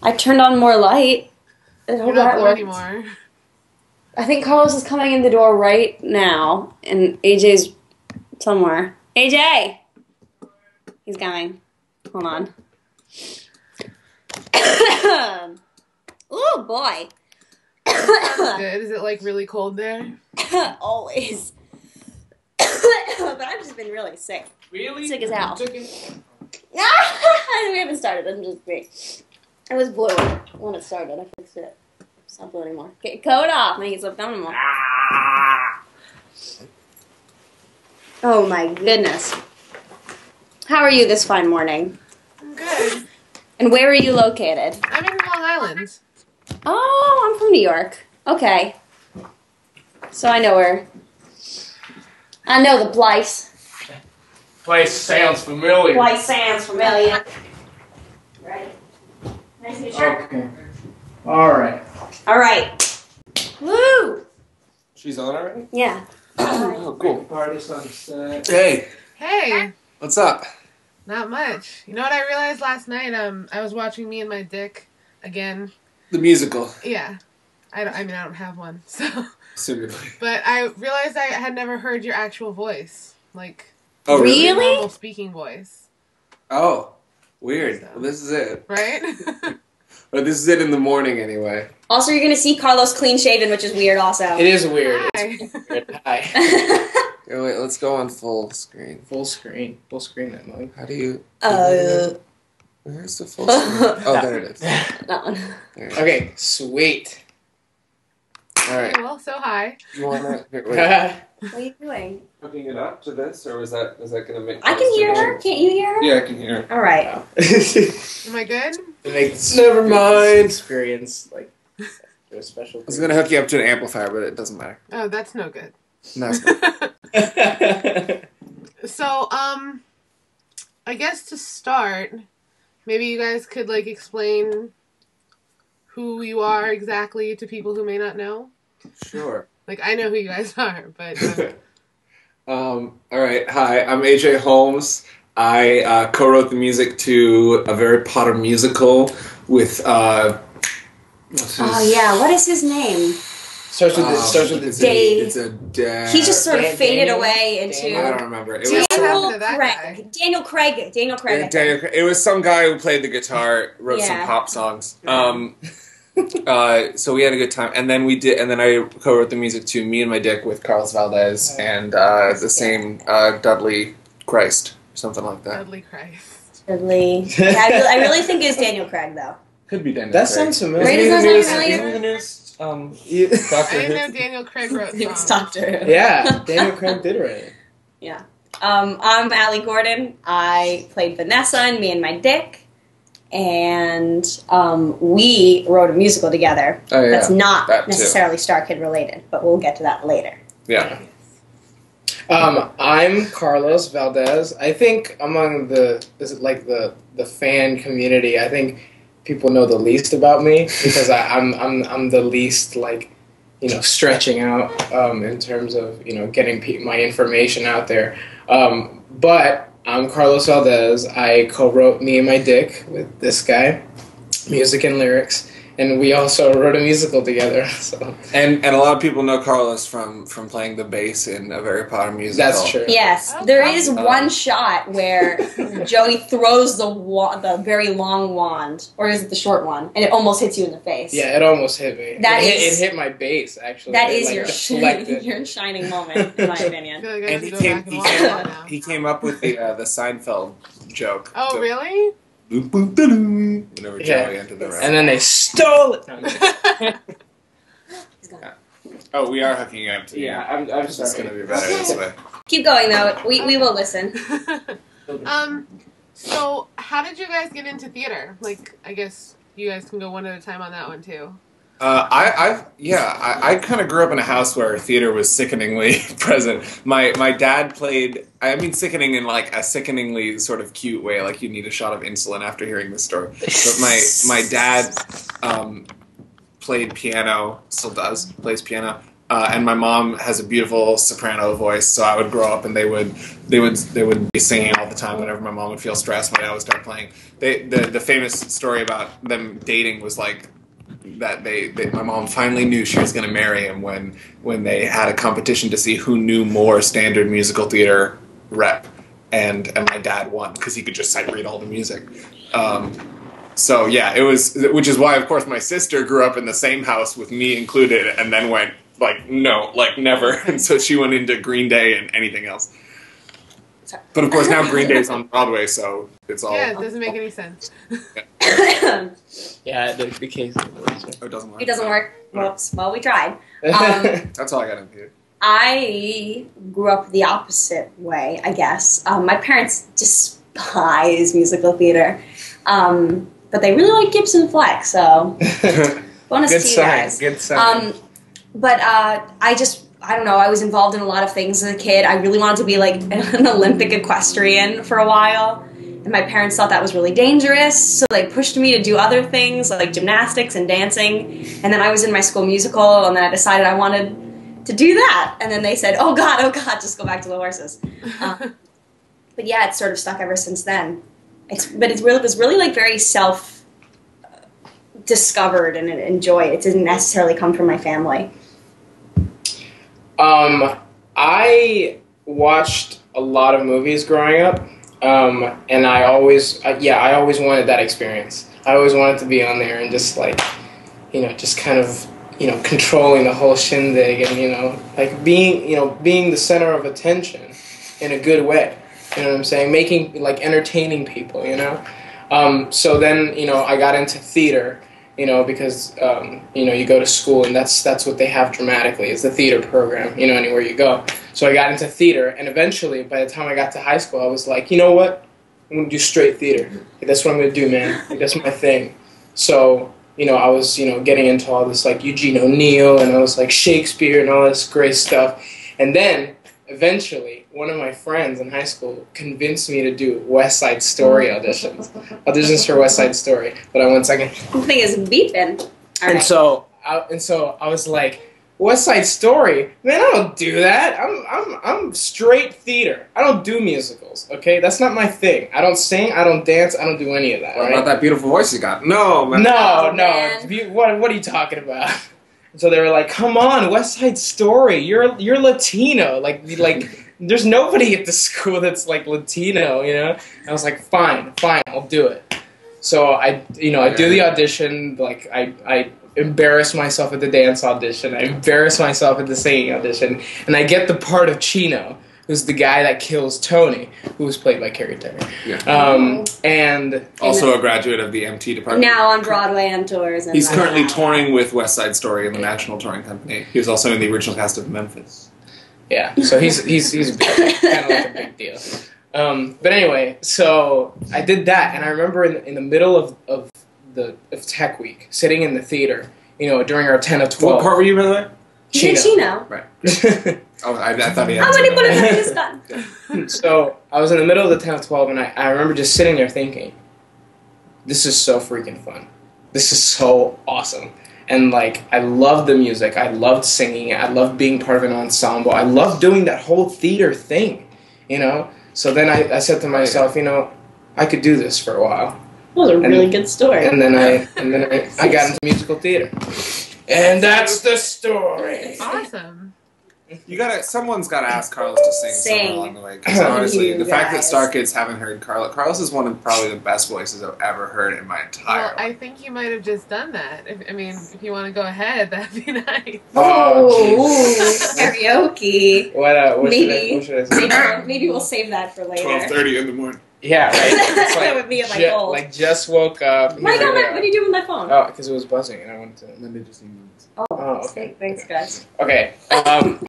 I turned on more light. I hope that worked. Anymore. I think Carlos is coming in the door right now, and AJ's somewhere. AJ! He's coming. Hold on. Oh boy. Sounds good. Is it like really cold there? Always. But I've just been really sick. Really? Sick as hell. Chicken? We haven't started. I'm just me. It was blue when it started. I fixed it. It's not blue anymore. Get your coat off. Make it slip down anymore. Oh my goodness. How are you this fine morning? I'm good. And where are you located? I'm in Long Island. Oh, I'm from New York. Okay. So I know where. I know the place. Place sounds familiar. Place sounds familiar. Ready? Nice new shirt. Okay. Alright. Alright. Woo! She's on already? Yeah. Oh, cool. Party sunset. Hey. Hey. What's up? Not much. You know what I realized last night? I was watching Me and My Dick again. The musical. Yeah. I don't have one, so. Assumedly. But I realized I had never heard your actual voice. Like, Oh, really? your normal speaking voice. Oh, weird. So. Well, this is it. Right? But this is it in the morning anyway. Also, you're going to see Carlos clean shaven, which is weird also. It is weird. Hi. It's weird. Hi. Yeah, wait, let's go on full screen. Full screen. Full screen that mode. How do you... Where's the full screen? Oh, there it is. That one. There. Okay, sweet. Alright. Well, so hi. You want to... Yeah. What are you doing? Hooking it up to this, or is that going to make... I can hear her. Can't you hear her? Yeah, I can hear her. All right. Am I good? It makes Never mind. experience like a special. I was going to hook you up to an amplifier, but it doesn't matter. Oh, that's no good. No, it's not. So, I guess to start, maybe you guys could, like, explain who you are exactly to people who may not know. Sure. Like, I know who you guys are, but... Alright, hi, I'm AJ Holmes. I co-wrote the music to a Harry Potter musical with, what's his... Oh, yeah. What is his name? starts with the Dave. It's a dad. He just sort of faded Daniel? away into... I don't remember. It was What Daniel happened to that Craig. Daniel Craig. Daniel Craig. I think. Daniel Craig. It was some guy who played the guitar, wrote some Yeah. pop songs. So we had a good time, and then I co-wrote the music to Me and My Dick with Carlos Valdes and the same Dudley Christ, or something like that. Dudley Christ. Dudley. Yeah, I really think it's Daniel Craig, though. Could be Daniel. That Craig. sounds familiar. Right, does that sound familiar? Isn't he the newest I Doctor didn't know Who? Daniel Craig wrote It's songs. Doctor. Yeah, Daniel Craig did write it. Yeah. I'm Allie Gordon. I played Vanessa in Me and My Dick. And we wrote a musical together. Oh, yeah. That's not That too. necessarily Star Kid related, but we'll get to that later. Yeah. I'm Carlos Valdes. I think among the fan community, I think people know the least about me because I'm the least stretching out in terms of getting my information out there. But I'm Carlos Valdes. I co-wrote Me and My Dick with this guy, music and lyrics. And we also wrote a musical together. So. And a lot of people know Carlos from playing the bass in a Harry Potter musical. That's true. Yes, Okay. there is one shot where Joey throws the very long wand, or is it the short one, and it almost hits you in the face. Yeah, it almost hit me. It hit my bass, actually. That It, is your deflected. your shining moment, in my I opinion. feel like I And have to go back and watch that now. he came up with the Seinfeld joke. Oh, really? Boom, boom, da-doo, whenever Yeah. Joey entered the room. And then they stole it. No, I'm kidding. Oh, we are hooking up to you. Yeah, I'm It's just sorry. going to be better this way. Keep going though. We will listen. So how did you guys get into theater? Like, I guess you guys can go one at a time on that one too. I kind of grew up in a house where theater was sickeningly present. My dad played, I mean sickening in like a sickeningly sort of cute way, like you need a shot of insulin after hearing this story. But my dad played piano, still does, plays piano, and my mom has a beautiful soprano voice, so I would grow up and they would be singing all the time whenever my mom would feel stressed. My dad would start playing. The famous story about them dating was like that my mom finally knew she was going to marry him when they had a competition to see who knew more standard musical theater rep, and my dad won because he could just sight read all the music. So yeah, it was, which is why of course my sister grew up in the same house with me included, and then went like no, like never, and so she went into Green Day and anything else. But of course now Green Day's on Broadway, so it's all. Yeah, it doesn't make any sense. Yeah, the case. Oh, it doesn't work. It doesn't work. Whoops. Well, we tried. That's all I got in here. I grew up the opposite way, I guess. My parents despise musical theater, but they really like Gibson Flex, so bonus Good to you sign. guys. Good sign. But I don't know, I was involved in a lot of things as a kid. I really wanted to be like an Olympic equestrian for a while. And my parents thought that was really dangerous, so they pushed me to do other things like gymnastics and dancing. And then I was in my school musical, and then I decided I wanted to do that. And then they said, oh God, just go back to the horses. But yeah, it's sort of stuck ever since then. It was really like very self-discovered and enjoy. It didn't necessarily come from my family. I watched a lot of movies growing up. And I always wanted that experience. I always wanted to be on there and just like, just kind of, controlling the whole shindig and, like being the center of attention in a good way. You know what I'm saying? Entertaining people, So then, I got into theater, because, you go to school and that's what they have dramatically is the theater program, anywhere you go. So I got into theater, and eventually, by the time I got to high school, I was like, you know what? I'm going to do straight theater. Like, that's what I'm going to do, man. Like, that's my thing. So, I was, getting into all this, like, Eugene O'Neill, and I was, like, Shakespeare and all this great stuff. And then, eventually, one of my friends in high school convinced me to do West Side Story auditions for West Side Story. Hold on one second. The thing is beeping. All right. And so I was like, West Side Story? Man, I don't do that. I'm straight theater. I don't do musicals, okay? That's not my thing. I don't sing, I don't dance, I don't do any of that. What right? about that beautiful voice you got? No, man. No. Man. What are you talking about? So they were like, come on, West Side Story. You're Latino. Like there's nobody at the school that's like Latino, I was like, fine, I'll do it. So I do the audition, like I embarrass myself at the dance audition, I embarrass myself at the singing audition, and I get the part of Chino, who's the guy that kills Tony, who was played by Carrie Terry. Yeah. And also a graduate of the MT department. Now on Broadway and tours. And He's currently touring with West Side Story in the National Touring Company. He was also in the original cast of Memphis. Yeah, so he's big, kind of like a big deal. But anyway, so I did that, and I remember in the middle of Tech Week, sitting in the theater, during our 10 of 12. What part were you, by the way? Chino. Right. Oh, I thought he had. How many put it in his gun? So I was in the middle of the 10 of 12, and I remember just sitting there thinking, this is so freaking fun. This is so awesome. And, like, I loved the music. I loved singing it. I loved being part of an ensemble. I loved doing that whole theater thing, So then I said to myself, I could do this for a while. That was a really good story. And then I got into musical theater. And that's the story. Awesome. Someone's gotta ask Carlos to sing somewhere along the way. Because honestly, the fact that Star Kids haven't heard Carlos is one of probably the best voices I've ever heard in my entire life. I think you might have just done that. If you want to go ahead, that'd be nice. Karaoke. What Maybe. should I say? Maybe we'll save that for later. 12:30 in the morning. Yeah, right. It's That would be at my goal. Like, just woke up. My God, what do you do with my phone? Oh, because it was buzzing, and I wanted to. And then they just emailed us. Oh, okay. Thanks, guys. Okay.